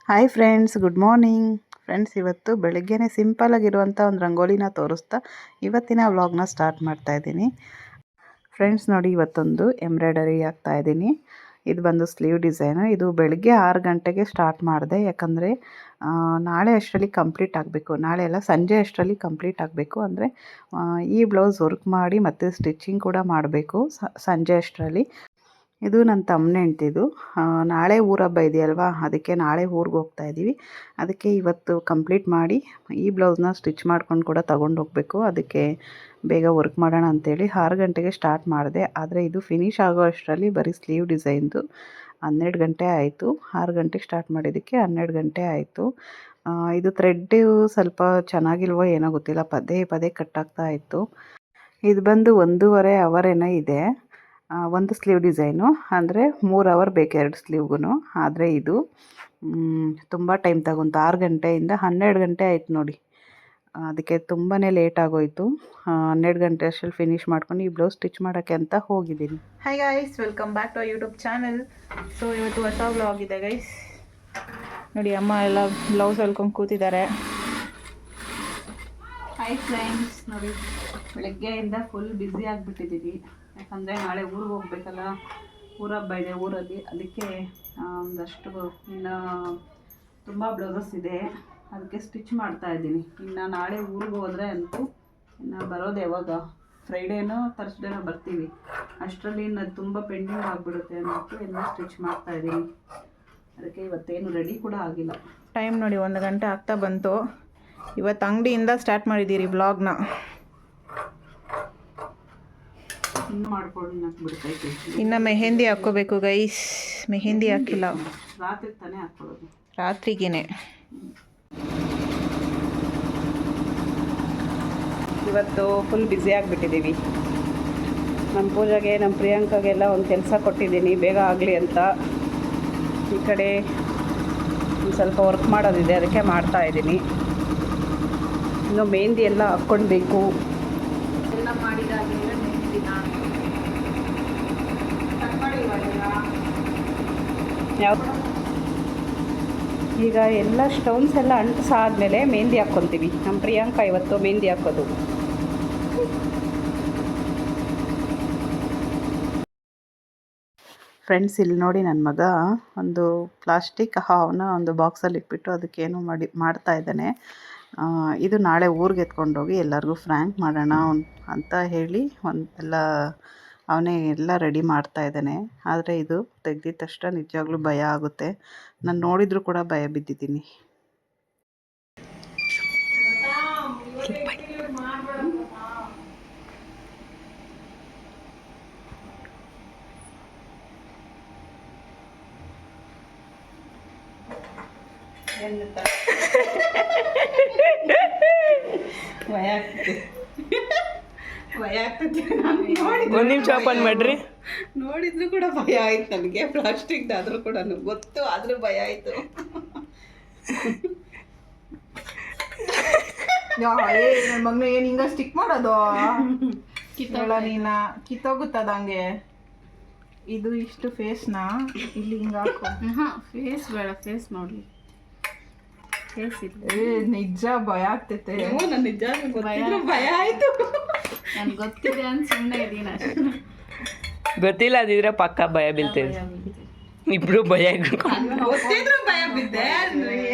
Hi friends, good morning friends. ಇವತ್ತು ಬೆಳಗ್ಗೆನೇ ಸಿಂಪಲಾಗಿರುವಂಥ ಒಂದು ರಂಗೋಲಿನ ತೋರಿಸ್ತಾ ಇವತ್ತಿನ ವ್ಲಾಗ್ನ ಸ್ಟಾರ್ಟ್ ಮಾಡ್ತಾ ಇದ್ದೀನಿ. ಫ್ರೆಂಡ್ಸ್ ನೋಡಿ, ಇವತ್ತೊಂದು ಎಂಬ್ರಾಯ್ಡರಿ ಆಗ್ತಾ ಇದ್ದೀನಿ. ಇದು ಬಂದು ಸ್ಲೀವ್ ಡಿಸೈನು. ಇದು ಬೆಳಗ್ಗೆ 6 ಗಂಟೆಗೆ ಸ್ಟಾರ್ಟ್ ಮಾಡಿದೆ, ಯಾಕಂದರೆ ನಾಳೆ ಅಷ್ಟರಲ್ಲಿ ಕಂಪ್ಲೀಟ್ ಆಗಬೇಕು. ನಾಳೆ ಎಲ್ಲ ಸಂಜೆ ಅಷ್ಟರಲ್ಲಿ ಕಂಪ್ಲೀಟ್ ಆಗಬೇಕು. ಅಂದರೆ ಈ ಬ್ಲೌಸ್ ವರ್ಕ್ ಮಾಡಿ ಮತ್ತು ಸ್ಟಿಚಿಂಗ್ ಕೂಡ ಮಾಡಬೇಕು ಸಂಜೆ ಅಷ್ಟರಲ್ಲಿ. ಇದು ನನ್ನ ತಮ್ಮನ ಹೆಂಡ್ತಿದು. ನಾಳೆ ಊರ ಹಬ್ಬ ಇದೆಯಲ್ವಾ, ಅದಕ್ಕೆ ನಾಳೆ ಊರಿಗೆ ಹೋಗ್ತಾ ಇದ್ದೀವಿ. ಅದಕ್ಕೆ ಇವತ್ತು ಕಂಪ್ಲೀಟ್ ಮಾಡಿ ಈ ಬ್ಲೌಸ್ನ ಸ್ಟಿಚ್ ಮಾಡ್ಕೊಂಡು ಕೂಡ ತೊಗೊಂಡು ಹೋಗಬೇಕು. ಅದಕ್ಕೆ ಬೇಗ ವರ್ಕ್ ಮಾಡೋಣ ಅಂಥೇಳಿ 6 ಗಂಟೆಗೆ ಸ್ಟಾರ್ಟ್ ಮಾಡಿದೆ. ಆದರೆ ಇದು ಫಿನಿಶ್ ಆಗೋ ಅಷ್ಟರಲ್ಲಿ ಬರೀ ಸ್ಲೀವ್ ಡಿಸೈನ್ದು 12 ಗಂಟೆ ಆಯಿತು. 6 ಗಂಟೆಗೆ ಸ್ಟಾರ್ಟ್ ಮಾಡಿದ್ದಕ್ಕೆ 12 ಗಂಟೆ ಆಯಿತು. ಇದು ಥ್ರೆಡ್ಡು ಸ್ವಲ್ಪ ಚೆನ್ನಾಗಿಲ್ವೋ ಏನೋ ಗೊತ್ತಿಲ್ಲ, ಪದೇ ಪದೇ ಕಟ್ಟಾಗ್ತಾ ಇತ್ತು. ಇದು ಬಂದು 1.5 ಅವರ್ ಏನೋ ಇದೆ ಒಂದು ಸ್ಲೀವ್ ಡಿಸೈನು. ಅಂದರೆ 3 ಅವರ್ ಬೇಕು 2 ಸ್ಲೀವ್ಗೂ. ಆದರೆ ಇದು ತುಂಬ ಟೈಮ್ ತಗೊಂತು. 6 ಗಂಟೆಯಿಂದ 12 ಗಂಟೆ ಆಯಿತು ನೋಡಿ. ಅದಕ್ಕೆ ತುಂಬಾ ಲೇಟ್ ಆಗೋಯಿತು. 12 ಗಂಟೆ ಅಷ್ಟರಲ್ಲಿ ಫಿನಿಷ್ ಮಾಡ್ಕೊಂಡು ಈ ಬ್ಲೌಸ್ ಸ್ಟಿಚ್ ಮಾಡೋಕ್ಕೆ ಅಂತ ಹೋಗಿದ್ದೀನಿ. Hi guys, welcome back to YouTube channel. So ಇವತ್ತು ಹೊಸ ವ್ಲಾಗ್ ಇದೆ ಗೈಸ್. ನೋಡಿ, ಅಮ್ಮ ಎಲ್ಲ ಬ್ಲೌಸ್ ಹೊಲ್ಕೊಂಡು ಕೂತಿದ್ದಾರೆ. ಹೈ ಫ್ರೆಂಡ್ಸ್, ನೋಡಿ ಬೆಳಗ್ಗೆಯಿಂದ ಫುಲ್ ಬ್ಯುಸಿ ಆಗಿಬಿಟ್ಟಿದ್ದೀವಿ. ಯಾಕಂದರೆ ನಾಳೆ ಊರಿಗೆ ಹೋಗ್ಬೇಕಲ್ಲ, ಊರ ಹಬ್ಬ ಇದೆ ಊರಲ್ಲಿ. ಅದಕ್ಕೆ ಒಂದಷ್ಟು ಇನ್ನು ತುಂಬ ಬ್ಲೌಸಸ್ ಇದೆ, ಅದಕ್ಕೆ ಸ್ಟಿಚ್ ಮಾಡ್ತಾ ಇದ್ದೀನಿ. ಇನ್ನು ನಾಳೆ ಊರಿಗೆ ಹೋದರೆ ಅಂತೂ ಇನ್ನು ಬರೋದು ಯಾವಾಗ, ಫ್ರೈಡೇನೋ ಥರ್ಸ್ಡೇನೋ ಬರ್ತೀವಿ. ಅಷ್ಟರಲ್ಲಿ ಇನ್ನು ತುಂಬ ಪೆಂಡಿಂಗ್ ಆಗಿಬಿಡುತ್ತೆ ಅಂದ್ಬಿಟ್ಟು ಎಲ್ಲ ಸ್ಟಿಚ್ ಮಾಡ್ತಾ ಇದ್ದೀನಿ. ಅದಕ್ಕೆ ಇವತ್ತೇನು ರೆಡಿ ಕೂಡ ಆಗಿಲ್ಲ. ಟೈಮ್ ನೋಡಿ 1 ಗಂಟೆ ಆಗ್ತಾ ಬಂತು. ಇವತ್ತು ಅಂಗಡಿಯಿಂದ ಸ್ಟಾರ್ಟ್ ಮಾಡಿದ್ದೀರಿ ಬ್ಲಾಗ್ನ. ಇನ್ನು ಮೆಹಂದಿ ಹಾಕ್ಕೋಬೇಕು ಗೈಸ್. ಮೆಹಂದಿ ಹಾಕಿಲ್ಲ, ರಾತ್ರಿ ತಾನೇ ಹಾಕ್ಕೊಳ್ಳೋದು, ರಾತ್ರಿಗೇನೆ. ಇವತ್ತು ಫುಲ್ ಬ್ಯುಸಿ ಆಗಿಬಿಟ್ಟಿದ್ದೀವಿ. ನಮ್ಮ ಪೂಜೆಗೆ, ನಮ್ಮ ಪ್ರಿಯಾಂಕಾಗೆಲ್ಲ ಒಂದು ಕೆಲಸ ಕೊಟ್ಟಿದ್ದೀನಿ ಬೇಗ ಆಗಲಿ ಅಂತ. ಈ ಕಡೆ ಒಂದು ಸ್ವಲ್ಪ ವರ್ಕ್ ಮಾಡೋದಿದೆ, ಅದಕ್ಕೆ ಮಾಡ್ತಾ ಇದ್ದೀನಿ. ಇನ್ನು ಮೆಹಂದಿ ಎಲ್ಲ ಹಾಕ್ಕೊಳ್ಬೇಕು. ಎಲ್ಲ ಮಾಡಿದಾಗಲೇ ಮೆಹಂದಿನ ಈಗ ಎಲ್ಲ ಸ್ಟೋನ್ಸ್ ಎಲ್ಲ ಅಂಟಿಸಾದ್ಮೇಲೆ ಮೆಹಂದಿ ಹಾಕ್ಕೊತೀವಿ. ನಮ್ಮ ಪ್ರಿಯಾಂಕಾ ಇವತ್ತು ಮೆಹಂದಿ ಹಾಕೋದು. ಫ್ರೆಂಡ್ಸ್, ಇಲ್ಲಿ ನೋಡಿ, ನನ್ನ ಮಗ ಒಂದು ಪ್ಲಾಸ್ಟಿಕ್ ಹಾವನ್ನ ಒಂದು ಬಾಕ್ಸಲ್ಲಿ ಇಟ್ಬಿಟ್ಟು ಅದಕ್ಕೇನು ಮಾಡ್ತಾ ಇದ್ದಾನೆ. ಇದು ನಾಳೆ ಊರಿಗೆ ಎತ್ಕೊಂಡೋಗಿ ಎಲ್ಲರಿಗೂ ಫ್ರ್ಯಾಂಕ್ ಮಾಡೋಣ ಅಂತ ಹೇಳಿ ಎಲ್ಲ ಅವನೇ ಎಲ್ಲ ರೆಡಿ ಮಾಡ್ತಾ ಇದ್ದಾನೆ. ಆದರೆ ಇದು ತೆಗ್ದಿದ ತಕ್ಷಣ ನಿಜವಾಗ್ಲೂ ಭಯ ಆಗುತ್ತೆ. ನಾನು ನೋಡಿದರೂ ಕೂಡ ಭಯ ಬಿದ್ದಿದ್ದೀನಿ. ಭಯ ಆಗ್ತದೆ. ಒಂದು ನಿಮಿಷ ಓಪನ್ ಮಾಡ್ರಿ. ನೋಡಿದ್ರು ಕೂಡ ಭಯ ಆಯ್ತು ನನಗೆ. ಪ್ಲಾಸ್ಟಿಕ್ ಆದರೂ ಕೂಡ ಗೊತ್ತು, ಆದರೂ ಭಯ ಆಯಿತು. ನನ್ನ ಮಗನ ಏನು ಹಿಂಗ ಸ್ಟಿಕ್ ಮಾಡೋದು? ಕಿತ್ತೋಳ ನೀನ ಕಿತ್ತೋಗುತ್ತದ ಹಂಗೆ. ಇದು ಇಷ್ಟು ಫೇಸ್ನ ಇಲ್ಲಿ ಹಿಂಗೆ ಹಾಕು. ಫೇಸ್ ಬೇಡ, ಫೇಸ್ ನೋಡ್ಲಿ. ನಿಜ ಭಯ ಆಗ್ತೈತೆ. ನಿಜ ಭಯ ಆಯ್ತು. ನನ್ಗೆ ಗೊತ್ತಿದೆ ಅಂತ ಸುಮ್ಮನೆ ಇದೀನಿ. ಗೊತ್ತಿಲ್ಲ ಅದಿದ್ರೆ ಪಕ್ಕ ಭಯ ಬೀಳ್ತೇವೆ. ಇಬ್ರು ಭಯ ಗೊತ್ತಿದ್ರು ಭಯ ಬಿದ್ದೆ.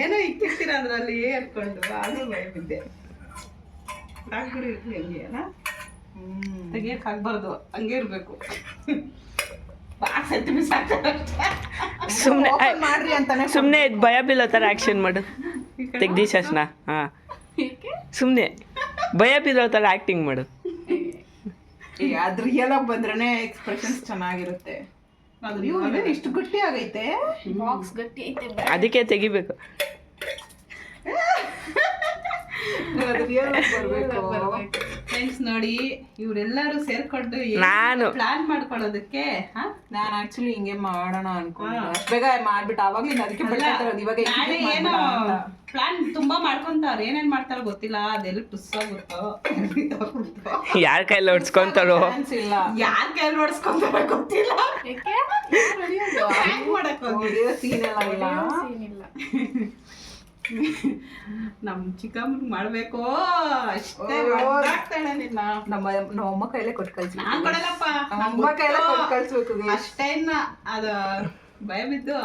ಏನೋ ಇಕ್ಕಿರ್ತೀರ ಅದ್ರಲ್ಲಿ ಅನ್ಕೊಂಡು ಆದ್ರೂ ಭಯ ಬಿದ್ದೆ. ಹಾಕ್ಬಿಡಿ ಹಂಗೆ ಅಲ್ಲ, ತೆಗಿಯಕ್ಕೆ ಆಗ್ಬಾರ್ದು, ಹಂಗೆ ಇರ್ಬೇಕು. ಸುಮ್ಮನೆ ಭಯ ಬೀಳೋ ಥರ ಆ್ಯಕ್ಷನ್ ಮಾಡು. ತೆಗ್ದಿ ಶಾಸನ. ಹಾಂ, ಸುಮ್ಮನೆ ಭಯ ಬೀಳೋ ಥರ ಆ್ಯಕ್ಟಿಂಗ್ ಮಾಡು. ಅದು ರಿಯಲ್ ಆಗಿ ಬಂದ್ರೆ ಎಕ್ಸ್ಪ್ರೆಷನ್ಸ್ ಚೆನ್ನಾಗಿರುತ್ತೆ. ಅದು ಇಷ್ಟು ಗಟ್ಟಿ ಆಗೈತೆ, ಬಾಕ್ಸ್ ಗಟ್ಟಿ ಐತೆ, ಅದಕ್ಕೆ ತೆಗಿಬೇಕು. ಅದು ರಿಯಲ್ ಆಗಿ ಬರಬೇಕು. ಫ್ರೆಂಡ್ಸ್ ನೋಡಿ ಇವರೆಲ್ಲರೂ ಸೇರ್ಕೊಂಡು ನಾನು ಪ್ಲಾನ್ ಮಾಡ್ಕೊಳ್ಳೋದಕ್ಕೆ ನಾನು ಆಕ್ಚುಲಿ ಹಿಂಗೆ ಮಾಡೋಣ ಅನ್ಕೊಂಡೆ ಅಷ್ಟ್ ಬೇಗ ಮಾಡ್ಬಿಟ್ಟು ಅವಾಗ್ಲಿಂದ ಅದಕ್ಕೆ ಬಿಡ್ತಾ ಇವಾಗ ನಾಳೆ ಏನೋ ಪ್ಲಾನ್ ತುಂಬಾ ಮಾಡ್ಕೊಂತಾರ ಏನೇನ್ ಮಾಡ್ತಾರೋ ಗೊತ್ತಿಲ್ಲ ಅದೆಲ್ಲ ಟುಸ್ಸೋಗುತ್ತೋ ಯಾರ ಕೈಲಿ ಹೊಡ್ಸ್ಕೊಂತಾರೋ ಇಲ್ಲ ಯಾರ್ ಕೈ ನೋಡ್ಸ್ಕೊಂತಾರ ಗೊತ್ತಿಲ್ಲ ಹ್ಯಾಂಗ್ ಮಾಡಕ್ ಹೋಗಿ ಸೀನ್ ಎಲ್ಲ ಇಲ್ಲ ನಮ್ ಚಿಕ್ಕಮ್ಮಗ್ ಮಾಡ್ಬೇಕು ಅಷ್ಟೇ ಆಗ್ತಾಳೆ ನಿನ್ನ ನಮ್ಮ ಅಮ್ಮ ಕೈಲೇ ಕೊಟ್ಟು ಕಳ್ಸಿ ನಾನ್ ಕೊಡಲ್ಲಪ್ಪ ಅಮ್ಮ ಕೈಲೇ ಕೊಟ್ಟು ಕಳ್ಸ್ಬೇಕು ಅಷ್ಟೇ ಇನ್ನ ಅದ ಭಯ ಬಿದ್ದು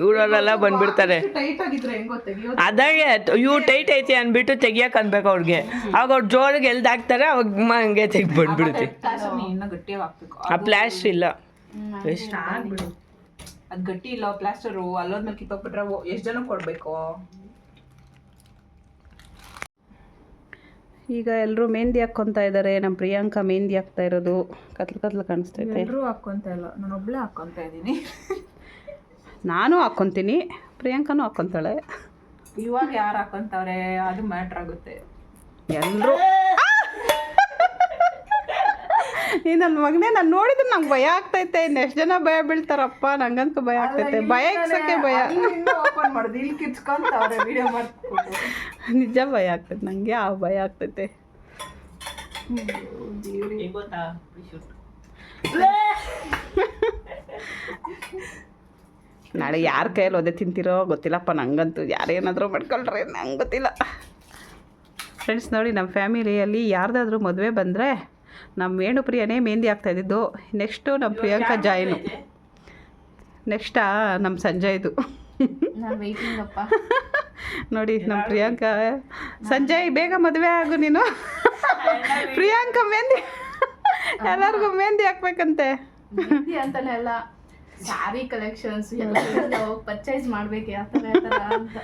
ಇವರೆಲ್ಲ ಬಂದ್ಬಿಡ್ತಾರೆ ಟೈಟ್ ಆಗಿದ್ರೆ ಹೆಂಗೋ ತೆಗಿಯೋದು ಅದಾಗೆ ಇವು ಟೈಟ್ ಐತಿ ಅಂದ್ಬಿಟ್ಟು ತೆಗಿಯಕ್ ಅನ್ಬೇಕು ಅವ್ರಿಗೆ ಆಗ ಅವ್ರು ಜೋರಿಗೆ ಎಲ್ದಾಕ್ತಾರೆ ಅವಾಗ ಹಂಗೆ ತೆಗಿ ಬಂದ್ಬಿಡುತ್ತೆ ಇನ್ನ ಗಟ್ಟಿಯಾಗಿ ಹಾಕ್ಬೇಕು ಆ ಪ್ಲಾಸ್ಟರ್ ಇಲ್ಲ ಆಗ್ಬಿಡು ಅದ್ ಗಟ್ಟಿ ಇಲ್ಲ ಪ್ಲಾಸ್ಟರು ಅಲ್ಲೋದ್ಮೇಲೆ ಕಿತ್ತೋಗ್ಬಿಟ್ರೆ ಎಷ್ಟ್ ಜನ ಕೊಡ್ಬೇಕು ಈಗ ಎಲ್ಲರೂ ಮೆಹಂದಿ ಹಾಕ್ಕೊಂತ ಇದ್ದಾರೆ ನಮ್ಮ ಪ್ರಿಯಾಂಕಾ ಮೆಹಂದಿ ಹಾಕ್ತಾ ಇರೋದು ಕತ್ಲು ಕಾಣಿಸ್ತೈತೆ ಎಲ್ಲರೂ ಹಾಕೊಂತ ಇಲ್ಲ ನಾನು ಒಬ್ಳೆ ಹಾಕೊಂತ ಇದ್ದೀನಿ ನಾನು ಹಾಕ್ಕೊಂತೀನಿ ಪ್ರಿಯಾಂಕಾನು ಹಾಕ್ಕೊಂತಾಳೆ ಇವಾಗ ಯಾರು ಹಾಕೊಂತವ್ರೆ ಅದು ಮ್ಯಾಟ್ರ್ ಆಗುತ್ತೆ ಎಲ್ಲರೂ ಈ ನನ್ನ ಮಗನೇ ನಾನು ನೋಡಿದ್ರೆ ನಂಗೆ ಭಯ ಆಗ್ತೈತೆ ಇನ್ನೆಷ್ಟು ಜನ ಭಯ ಬೀಳ್ತಾರಪ್ಪ ನಂಗಂತೂ ಭಯ ಆಗ್ತೈತೆ ಭಯ ಇಕ್ಸಕ್ಕೆ ಭಯ ಓಪನ್ ಮಾಡೋದು ಇಲ್ಲಿ ಕಿಚ್ಕೊಂತವ್ರೆ ವಿಡಿಯೋ ಮಾಡ್ಕೊಂಡು ನಿಜ ಭಯ ಆಗ್ತೈತೆ ನನಗೆ ಆ ಭಯ ಆಗ್ತೈತೆ ನಾಳೆ ಯಾರ ಕೈಯಲ್ಲಿ ಒದೆ ತಿಂತಿರೋ ಗೊತ್ತಿಲ್ಲಪ್ಪ ನಂಗಂತೂ ಯಾರೇನಾದರೂ ಮಾಡ್ಕೊಳ್ರಿ ನಂಗೆ ಗೊತ್ತಿಲ್ಲ ಫ್ರೆಂಡ್ಸ್ ನೋಡಿ ನಮ್ಮ ಫ್ಯಾಮಿಲಿಯಲ್ಲಿ ಯಾರ್ದಾದ್ರೂ ಮದುವೆ ಬಂದರೆ ನಮ್ಮ ವೇಣುಪ್ರಿಯನೇ ಮೆಹಂದಿ ಆಗ್ತಾಯಿದ್ದು ನೆಕ್ಸ್ಟು ನಮ್ಮ ಪ್ರಿಯಾಂಕಾ ಜಾಯಿನು ನೆಕ್ಸ್ಟಾ ನಮ್ಮ ಸಂಜಯ್ದು ನೋಡಿ ನಮ್ಮ ಪ್ರಿಯಾಂಕಾ ಸಂಜಯ್ ಬೇಗ ಮದುವೆ ಆಗು ನೀನು ಪ್ರಿಯಾಂಕಾ ಮೆಹಂದಿ ಎಲ್ಲರಿಗೂ ಮೆಹಂದಿ ಹಾಕ್ಬೇಕಂತೆ ಅಂತಾನೆ ಎಲ್ಲ ಸ್ಯಾರಿ ಕಲೆಕ್ಷನ್ಸ್ ಎಲ್ಲ ಪರ್ಚೇಸ್ ಮಾಡ್ಬೇಕು ಯಾವ ಥರ ಅಂತ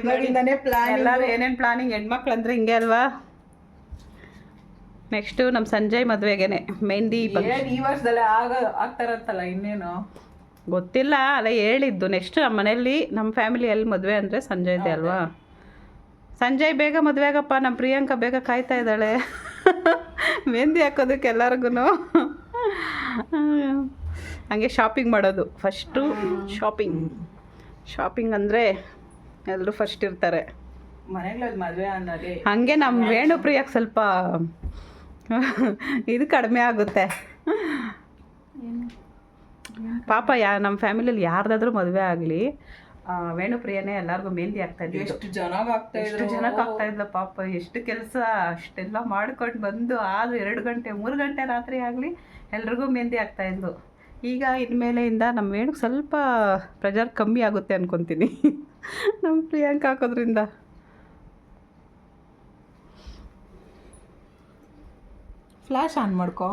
ಇವಾಗಿಂದಾನೇ ಪ್ಲಾನ್ ಎಲ್ಲರೂ ಏನೇನು ಪ್ಲಾನಿಂಗ್ ಹೆಣ್ಮಕ್ಳು ಅಂದರೆ ಹಿಂಗೆ ಅಲ್ವಾ ನೆಕ್ಸ್ಟು ನಮ್ಮ ಸಂಜಯ್ ಮದುವೆಗೇನೆ ಮೆಹಂದಿ ಈ ವರ್ಷದಲ್ಲೇ ಆಗ್ತಾರಂತಲ್ಲ ಇನ್ನೇನು ಗೊತ್ತಿಲ್ಲ ಅಲ್ಲ ಹೇಳಿದ್ದು ನೆಕ್ಸ್ಟ್ ನಮ್ಮ ಮನೆಯಲ್ಲಿ ನಮ್ಮ ಫ್ಯಾಮಿಲಿಯಲ್ಲಿ ಮದುವೆ ಅಂದರೆ ಸಂಜಯ್ದೆ ಅಲ್ವಾ ಸಂಜಯ್ ಬೇಗ ಮದುವೆ ಆಗಪ್ಪ ನಮ್ಮ ಪ್ರಿಯಾಂಕಾ ಬೇಗ ಕಾಯ್ತಾ ಇದ್ದಾಳೆ ಮೆಹಂದಿ ಹಾಕೋದಕ್ಕೆ ಎಲ್ಲರಿಗೂ ಹಂಗೆ ಶಾಪಿಂಗ್ ಮಾಡೋದು ಫಸ್ಟು ಶಾಪಿಂಗ್ ಅಂದರೆ ಎಲ್ಲರೂ ಫಸ್ಟ್ ಇರ್ತಾರೆ ಮನೆಗಳಲ್ಲಿ ಮದುವೆ ಅನ್ನೋದೇ ಹಾಗೆ ನಮ್ಮ ವೇಣುಪ್ರಿಯಕ್ಕೆ ಸ್ವಲ್ಪ ಇದು ಕಡಿಮೆ ಆಗುತ್ತೆ ಪಾಪ ನಮ್ಮ ಫ್ಯಾಮಿಲಿಯಲ್ಲಿ ಯಾರ್ದಾದ್ರೂ ಮದುವೆ ಆಗಲಿ ವೇಣುಪ್ರಿಯನೇ ಎಲ್ಲರಿಗೂ ಮೆಹಂದಿ ಆಗ್ತಾ ಇದ್ದಿದ್ದು ಎಷ್ಟು ಜನಕ್ಕೆ ಆಗ್ತಾ ಇದ್ಲ ಪಾಪ ಎಷ್ಟು ಕೆಲಸ ಅಷ್ಟೆಲ್ಲ ಮಾಡ್ಕೊಂಡು ಬಂದು ಆದರೂ 2 ಗಂಟೆ 3 ಗಂಟೆ ರಾತ್ರಿ ಆಗಲಿ ಎಲ್ರಿಗೂ ಮೆಹಂದಿ ಆಗ್ತಾ ಇದ್ಲು ಈಗ ಇನ್ಮೇಲೆಯಿಂದ ನಮ್ಮ ವೇಣುಗೆ ಸ್ವಲ್ಪ ಪ್ರೆಜರ್ ಕಮ್ಮಿ ಆಗುತ್ತೆ ಅನ್ಕೊತೀನಿ ನಮ್ಮ ಪ್ರಿಯಾಂಕಾ ಹಾಕೋದ್ರಿಂದ ಫ್ಲಾಶ್ ಆನ್ ಮಾಡ್ಕೋ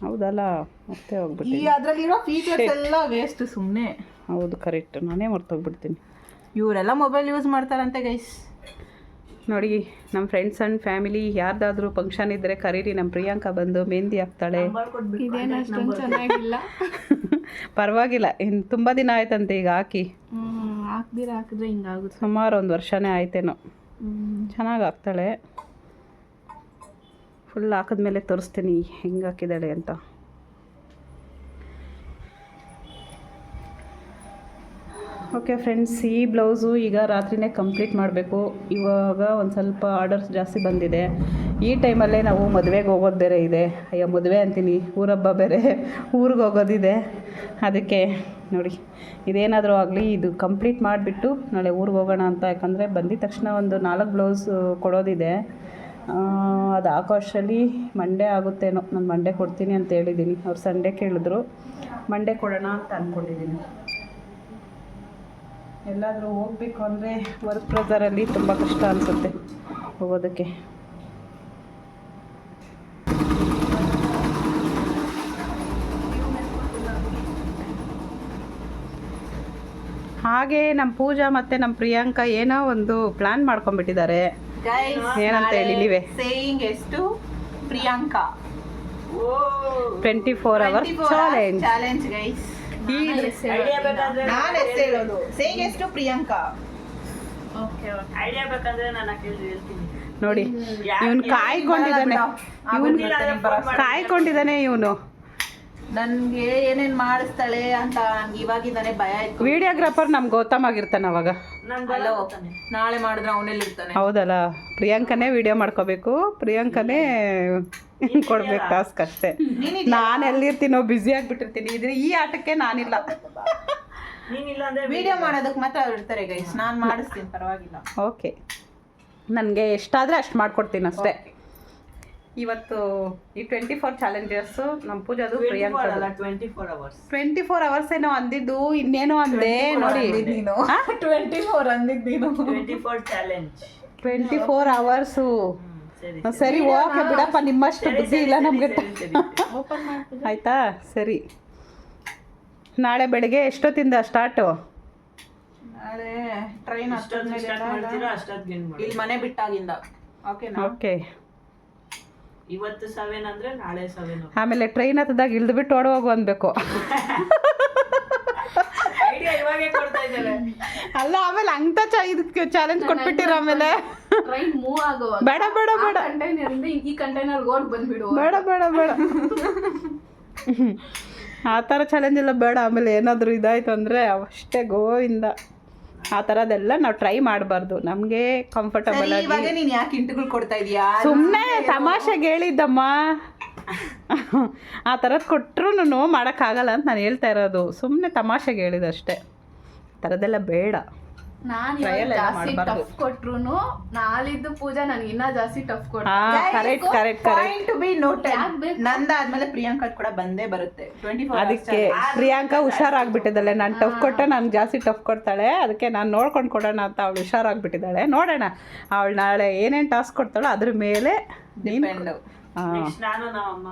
ಹೌದಲ್ಲ ಮತ್ತೆ ಹೋಗ್ಬಿಟ್ಟು ಅದ್ರಲ್ಲಿರೋ ಫೀಚರ್ಸ್ ಎಲ್ಲ ವೇಸ್ಟ್ ಸುಮ್ಮನೆ ಹೌದು ಕರೆಕ್ಟ್ ನಾನೇ ಮರ್ತೋಗ್ಬಿಡ್ತೀನಿ ಇವರೆಲ್ಲ ಮೊಬೈಲ್ ಯೂಸ್ ಮಾಡ್ತಾರಂತೆ ಗೈಸ್ ನೋಡಿ ನಮ್ಮ ಫ್ರೆಂಡ್ಸ್ ಆ್ಯಂಡ್ ಫ್ಯಾಮಿಲಿ ಯಾರ್ದಾದ್ರೂ ಫಂಕ್ಷನ್ ಇದ್ದರೆ ಕರೀರಿ ನಮ್ಮ ಪ್ರಿಯಾಂಕಾ ಬಂದು ಮೆಹಂದಿ ಹಾಕ್ತಾಳೆ ಇದೇನು ಅಷ್ಟೊಂದು ಚೆನ್ನಾಗಿಲ್ಲ ಪರವಾಗಿಲ್ಲ ಇನ್ನು ತುಂಬ ದಿನ ಆಯ್ತಂತೆ ಈಗ ಹಾಕಿ ಹಾಕಿದ್ರೆ ಹಿಂಗಾಗುತ್ತೆ ಸುಮಾರು 1 ವರ್ಷನೇ ಆಯ್ತೇನೋ ಚೆನ್ನಾಗಿ ಹಾಕ್ತಾಳೆ ಫುಲ್ ಹಾಕಿದ್ಮೇಲೆ ತೋರಿಸ್ತೀನಿ ಹೆಂಗೆ ಹಾಕಿದ್ದಾಳೆ ಅಂತ ಓಕೆ ಫ್ರೆಂಡ್ಸ್ ಈ ಬ್ಲೌಸು ಈಗ ರಾತ್ರಿನೇ ಕಂಪ್ಲೀಟ್ ಮಾಡಬೇಕು ಇವಾಗ ಒಂದು ಸ್ವಲ್ಪ ಆರ್ಡರ್ಸ್ ಜಾಸ್ತಿ ಬಂದಿದೆ ಈ ಟೈಮಲ್ಲೇ ನಾವು ಮದುವೆಗೆ ಹೋಗೋದು ಬೇರೆ ಇದೆ ಅಯ್ಯೋ ಮದುವೆ ಅಂತೀನಿ ಊರಬ್ಬ ಬೇರೆ ಊರಿಗೆ ಹೋಗೋದಿದೆ ಅದಕ್ಕೆ ನೋಡಿ ಇದೇನಾದರೂ ಆಗಲಿ ಇದು ಕಂಪ್ಲೀಟ್ ಮಾಡಿಬಿಟ್ಟು ನಾಳೆ ಊರಿಗೆ ಹೋಗೋಣ ಅಂತ ಯಾಕಂದರೆ ಬಂದಿದ ತಕ್ಷಣ ಒಂದು 4 ಬ್ಲೌಸ್ ಕೊಡೋದಿದೆ ಅದು ಹಾಕೋ ಅಷ್ಟರಲ್ಲಿ ಮಂಡೇ ಆಗುತ್ತೇನೋ ನಾನು ಮಂಡೇ ಕೊಡ್ತೀನಿ ಅಂತ ಹೇಳಿದ್ದೀನಿ ಅವ್ರು ಸಂಡೇ ಕೇಳಿದ್ರು ಮಂಡೇ ಕೊಡೋಣ ಅಂತ ಅಂದ್ಕೊಂಡಿದ್ದೀನಿ ಎಲ್ಲಾದರೂ ಹೋಗಬೇಕು ಅಂದರೆ ವರ್ಕ್ ಪ್ರೆಸರಲ್ಲಿ ತುಂಬ ಕಷ್ಟ ಅನಿಸುತ್ತೆ ಹೋಗೋದಕ್ಕೆ ಹಾಗೆ ನಮ್ಮ ಪೂಜಾ ಮತ್ತು ನಮ್ಮ ಪ್ರಿಯಾಂಕಾ ಏನೋ ಒಂದು ಪ್ಲ್ಯಾನ್ ಮಾಡ್ಕೊಂಡ್ಬಿಟ್ಟಿದ್ದಾರೆ ಏನಂತ ಹೇಳಿ ನೀವೇ ಸೇಯಿಂಗ್ ಎಷ್ಟು Priyanka 24 hours challenge challenge guys ನಾನು ಹೇಳೋದು ಸೇಯಿಂಗ್ ಎಷ್ಟು ಪ್ರಿಯಾಂಕಾ ಓಕೆ ಐಡಿಯಾ ಬೇಕಾದ್ರೆ ನಾನು ಹೇಳ್ತೀನಿ ನೋಡಿ ಇವನು ಕಾಯ್ಕೊಂಡಿದ್ದಾನೆ, ಇವನು ನನ್ಗೆ ಏನೇನ್ ಮಾಡಿಸ್ತಾಳೆ ಅಂತ ನನ್ಗೆ ಇವಾಗಿಂದಾನೆ ಭಯ ಆಯ್ತು. ವಿಡಿಯೋಗ್ರಾಫರ್ ನಮ್ಗೆ ಗೌತಮ್ ಆಗಿರ್ತಾನೆ ಅವಾಗ. ಹಲೋ, ನಾಳೆ ಮಾಡಿದ್ರೆ ಅವನೆಲ್ಲಿರ್ತಾನೆ? ಹೌದಲ್ಲ, ಪ್ರಿಯಾಂಕನೇ ವಿಡಿಯೋ ಮಾಡ್ಕೋಬೇಕು, ಪ್ರಿಯಾಂಕನೇ ಕೊಡ್ಬೇಕು ಟಾಸ್ಕ್ ಅಷ್ಟೇ. ನಾನು ಎಲ್ಲಿರ್ತೀನೋ ಬ್ಯುಸಿ ಆಗಿಬಿಟ್ಟಿರ್ತೀನಿ. ಇದ್ರೆ ಈ ಆಟಕ್ಕೆ ನಾನಿಲ್ಲ. ವಿಡಿಯೋ ಮಾಡೋದಕ್ಕೆ ಮಾತ್ರ ಅವ್ರು ಇರ್ತಾರೆ ಗೈಸ್, ನಾನು ಮಾಡಿಸ್ತೀನಿ, ಪರವಾಗಿಲ್ಲ. ಓಕೆ, ನನಗೆ ಎಷ್ಟಾದರೆ ಅಷ್ಟು ಮಾಡ್ಕೊಡ್ತೀನಿ ಅಷ್ಟೇ. ಇವತ್ತು ಈ 24 ಚಾಲೆಂಜರ್ಸು ನಮ್ಮ ಪೂಜಾದು ಪ್ರಿಯಾಂಕ 24 ಅವರ್ಸ್ ಏನೋ ಅಂದಿದ್ದು, ಇನ್ನೇನೋ ಅಂದೆ ನೋಡಿ. 24 ಅಂದಿದ್ದು ನೀನು. 24 ಅವರ್ಸು. ಸರಿ, ಓಕೆ ಬಿಡಪ್ಪ, ನಿಮ್ಮಷ್ಟು ಬುದ್ಧಿ ಇಲ್ಲ ನಮ್ಗೆ. ಆಯ್ತಾ, ಸರಿ. ನಾಳೆ ಬೆಳಗ್ಗೆ ಎಷ್ಟೊತ್ತಿಂದ ಸ್ಟಾರ್ಟು? ನಾಳೆ ಟ್ರೈನ್ ಇಲ್ಲಿ ಮನೆ ಬಿಟ್ಟಾಗಿಂದ. ಓಕೆನಾ? ಓಕೆ. ಇವತ್ತು 7 ಅಂದ್ರೆ ನಾಳೆ 7. ಆಮೇಲೆ ಟ್ರೈನ್ ಹತ್ತದಾಗ ಇಳಿದ್ಬಿಟ್ಟು ಓಡೋಗು ಅನ್ಬೇಕು. ಐಡಿಯಾ ಇವಾಗೆ ಕೊಡ್ತಾ ಇದ್ದಾರೆ. ಅಲ್ಲ, ಆಮೇಲೆ ಅಂತ ಇದಕ್ಕೆ ಚಾಲೆಂಜ್ ಕೊಟ್ಬಿಟ್ಟಿರ ಆಮೇಲೆ. ಟ್ರೈನ್ ಮೂವ್ ಆಗುವಾಗ ಬೇಡ ಬೇಡ ಬೇಡ, ಕಂಟೈನರ್ ಇಂದ ಈ ಕಂಟೈನರ್ ಓಡ್ ಬಂದ್ಬಿಡು. ಬೇಡ ಬೇಡ ಬೇಡ, ಆ ಥರ ಚಾಲೆಂಜ್ ಎಲ್ಲ ಬೇಡ. ಆಮೇಲೆ ಏನಾದರೂ ಇದಾಯ್ತು ಅಂದರೆ ಅಷ್ಟೇ ಗೋವಿಂದ. ಆ ಥರದ್ದೆಲ್ಲ ನಾವು ಟ್ರೈ ಮಾಡಬಾರ್ದು. ನಮಗೆ ಕಂಫರ್ಟಬಲ್ ಆಗಿ. ಇವಾಗ ನೀನು ಯಾಕೆ ಇಂಟರ್ವ್ಯೂ ಕೊಡ್ತಾ ಇದೀಯಾ? ಸುಮ್ಮನೆ ತಮಾಷೆಗೆ ಹೇಳಿದ್ದಮ್ಮ. ಆ ಥರದ್ದು ಕೊಟ್ಟರು ಮಾಡೋಕ್ಕಾಗಲ್ಲ ಅಂತ ನಾನು ಹೇಳ್ತಾ ಇರೋದು. ಸುಮ್ಮನೆ ತಮಾಷೆಗೆ ಹೇಳಿದಷ್ಟೇ. ಆ ಥರದ್ದೆಲ್ಲ ಬೇಡ. ನಾನು ಜಾಸ್ತಿ ಟಫ್ ಕೊಟ್ರು ನಾಳಿದ್ದು ಪೂಜಾ ನನಗೆ ಇನ್ನೂ ಜಾಸ್ತಿ tough correct correct correct. To be noted. ನಂದಾದ್ಮೇಲೆ ಪ್ರಿಯಾಂಕಾ ಕೂಡ ಬಂದೇ ಬರುತ್ತೆ. 24 ಅದಕ್ಕೆ ಪ್ರಿಯಾಂಕಾ ಹುಷಾರಾಗ್ಬಿಟ್ಟಿದ್ದಾಳೆ. ನಾನು ಟಫ್ ಕೊಟ್ಟೆ, ನಾನು ಜಾಸ್ತಿ ಟಫ್ ಕೊಡ್ತಾಳೆ. ಅದಕ್ಕೆ ನಾನು ನೋಡ್ಕೊಂಡು ಕೊಡೋಣ ಅಂತ ಅವಳು ಹುಷಾರಾಗ್ಬಿಟ್ಟಿದ್ದಾಳೆ. ನೋಡೋಣ ಅವಳು ನಾಳೆ ಏನೇನು ಟಾಸ್ಕ್ ಕೊಡ್ತಾಳೋ ಅದ್ರ ಮೇಲೆ ಡಿಪೆಂಡ್. ನಾನು ನಮ್ಮಮ್ಮ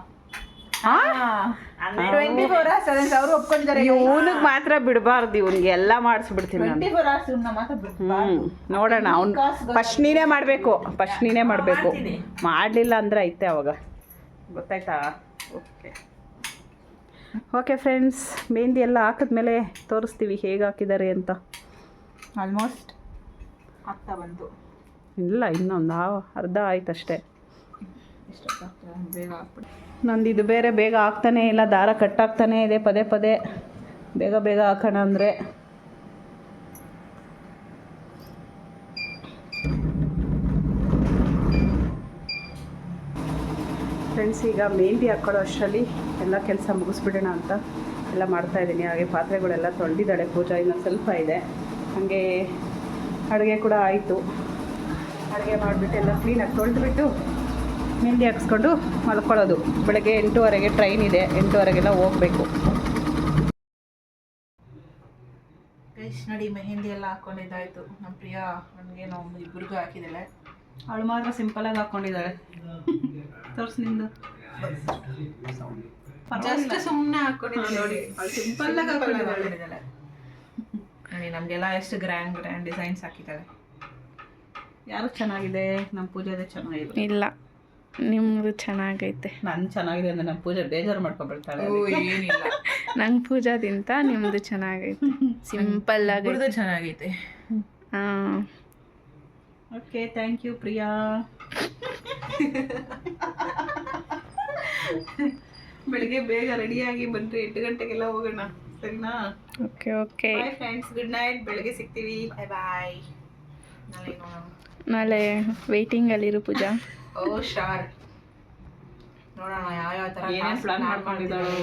24 hours ಅವರು ಒಪ್ಕೊಂಡಿದ್ದಾರೆ. ಇವನಿಗೆ ಮಾತ್ರ ಬಿಡಬಾರ್ದು, ಇವನಿಗೆ ಎಲ್ಲ ಮಾಡಿಸ್ಬಿಡ್ತೀನಿ ನಾನು. 24 hours ಇವ್ನ ಮಾತ್ರ ಬಿಡ್ಬಾರ್ದು. ನೋಡೋಣ, ಅವ್ನು ಫಸ್ಟ್ ನೀನೇ ಮಾಡಬೇಕು. ಫಸ್ಟ್ ನೀನೇ ಮಾಡಬೇಕು. ಮಾಡಲಿಲ್ಲ ಅಂದರೆ ಐತೆ ಅವಾಗ, ಗೊತ್ತಾಯ್ತಾ? ಓಕೆ ಓಕೆ ಫ್ರೆಂಡ್ಸ್, ಮೆಹಂದಿ ಎಲ್ಲ ಹಾಕಿದ್ಮೇಲೆ ತೋರಿಸ್ತೀವಿ ಹೇಗೆ ಹಾಕಿದ್ದಾರೆ ಅಂತ. ಆಲ್ಮೋಸ್ಟ್ ಆಗ್ತಾ ಬಂತು. ಇಲ್ಲ, ಇನ್ನೊಂದು ಅರ್ಧ ಆಯ್ತು ಅಷ್ಟೇ. ಬೇಗ ಹಾಕ್ಬಿಡಿ. ನಂದು ಇದು ಬೇರೆ ಬೇಗ ಆಗ್ತಾನೆ ಇಲ್ಲ, ದಾರ ಕಟ್ಟಾಗ್ತಾನೆ ಇದೆ ಪದೇ ಪದೇ. ಬೇಗ ಬೇಗ ಹಾಕೋಣ ಅಂದರೆ ಫ್ರೆಂಡ್ಸ್, ಈಗ ಮೆಹಂದಿ ಹಾಕ್ಕೊಳ್ಳೋ ಅಷ್ಟರಲ್ಲಿ ಎಲ್ಲ ಕೆಲಸ ಮುಗಿಸ್ಬಿಡೋಣ ಅಂತ ಎಲ್ಲ ಮಾಡ್ತಾಯಿದ್ದೀನಿ. ಹಾಗೆ ಪಾತ್ರೆಗಳೆಲ್ಲ ತೊಳೆದಿದ್ದಾಳೆ ಪೂಜಾ, ಇನ್ನೊಂದು ಸ್ವಲ್ಪ ಇದೆ. ಹಾಗೆ ಅಡುಗೆ ಕೂಡ ಆಯಿತು. ಅಡುಗೆ ಮಾಡಿಬಿಟ್ಟು ಎಲ್ಲ ಕ್ಲೀನಾಗಿ ತೊಳೆದ್ಬಿಟ್ಟು ಮೆಹಂದಿ ಹಾಕ್ಸ್ಕೊಂಡು ಮಲ್ಕೊಳ್ಳೋದು. ಬೆಳಗ್ಗೆ 8:30ಗೆ ಟ್ರೈನ್ ಇದೆ, 8:30ಗೆಲ್ಲ ಹೋಗಬೇಕು. ನೋಡಿ, ಮೆಹಂದಿ ಎಲ್ಲ ಹಾಕೊಂಡಿದ್ದಾಯ್ತು. ನಮ್ಮ ಪ್ರಿಯಾ ನನಗೆ ನಾವು ಇಬ್ಬರಿಗೂ ಹಾಕಿದ್ದಾಳೆ. ಅವಳು ಮಾತ್ರ ಸಿಂಪಲಾಗಿ ಹಾಕ್ಕೊಂಡಿದ್ದಾಳೆ. ತೋರಿಸಿ ನಿಂದು. ಜಸ್ಟ್ ಸುಮ್ಮನೆ ಹಾಕೊಂಡಿದ್ದಾಳೆ ನೋಡಿ, ಅವಳು ಸಿಂಪಲ್ಲಾಗಿ ಹಾಕೊಂಡಿದ್ದಾಳೆ. ನೋಡಿ, ನಮಗೆಲ್ಲ ಎಷ್ಟು ಗ್ರ್ಯಾಂಡ್ ಗ್ರ್ಯಾಂಡ್ ಡಿಸೈನ್ಸ್ ಹಾಕಿದ್ದಾಳೆ. ಯಾರು ಚೆನ್ನಾಗಿದೆ? ನಮ್ಮ ಪೂಜೆದೇ ಚೆನ್ನಾಗಿದೆ. ಇಲ್ಲ, ನಿಮ್ದು ಚೆನ್ನಾಗೈತೆ. ನಾನು ಚೆನ್ನಾಗಿದೆ ಅಂದರೆ ನಮ್ಮ ಪೂಜೆ ಬೇಜಾರು ಮಾಡ್ಕೊಬಿಡ್ತಾಳೆ. ಏನಿಲ್ಲ, ನಂಗೆ ಪೂಜಾದಿಂತ ನಿಮ್ದು ಚೆನ್ನಾಗೈತೆ. ಸಿಂಪಲ್ ಆಗಿ ಚೆನ್ನಾಗೈತೆ. ಹಾಂ, ಓಕೆ, ಥ್ಯಾಂಕ್ ಯು ಪ್ರಿಯಾ. ಬೆಳಿಗ್ಗೆ ಬೇಗ ರೆಡಿಯಾಗಿ ಬನ್ನಿರಿ, 8 ಗಂಟೆಗೆಲ್ಲ ಹೋಗೋಣ, ಸರಿನಾ? Okay okay bye friends, good night. ಬೆಳಗ್ಗೆ ಸಿಗ್ತೀವಿ. ಬಾಯ್ ಬಾಯ್. ನಾಳೆ ವೇಟಿಂಗಲ್ಲಿರು ಪೂಜಾ. ಓ ಶಾರ್, ನೋಡೋಣ ಯಾವ ಥರ ಏನೇನು ಪ್ಲಾನ್ ಮಾಡ್ಕೊಂಡಿದ್ದಾಳು.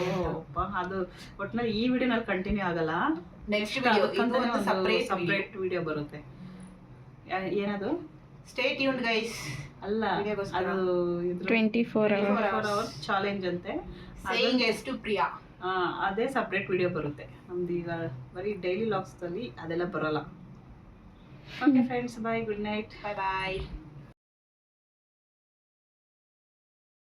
ಅದು ಒಟ್ಟಿನಲ್ಲಿ ಈ ವಿಡಿಯೋನಲ್ಲಿ ಕಂಟಿನ್ಯೂ ಆಗಲ್ಲ. ನೆಕ್ಸ್ಟ್ ವಿಡಿಯೋ ಸಪ್ರೇಟ್ ವಿಡಿಯೋ ಬರುತ್ತೆ. ಏನದು? Stay tuned guys. ಅಲ್ಲ, ಅದು 24 hours ಚಾಲೆಂಜ್ ಅಂತೆ. Saying yes to Priya. ಅದೇ ಸಪ್ರೇಟ್ ವಿಡಿಯೋ ಬರುತ್ತೆ. ನಮ್ದು ಈಗ ಬರೀ ಡೈಲಿ ಲಾಗ್ಸಲ್ಲಿ ಅದೆಲ್ಲ ಬರೋಲ್ಲ. ಓಕೆ ಫ್ರೆಂಡ್ಸ್, ಬಾಯ್, ಗುಡ್ ನೈಟ್. ಬಾಯ್ ಬಾಯ್.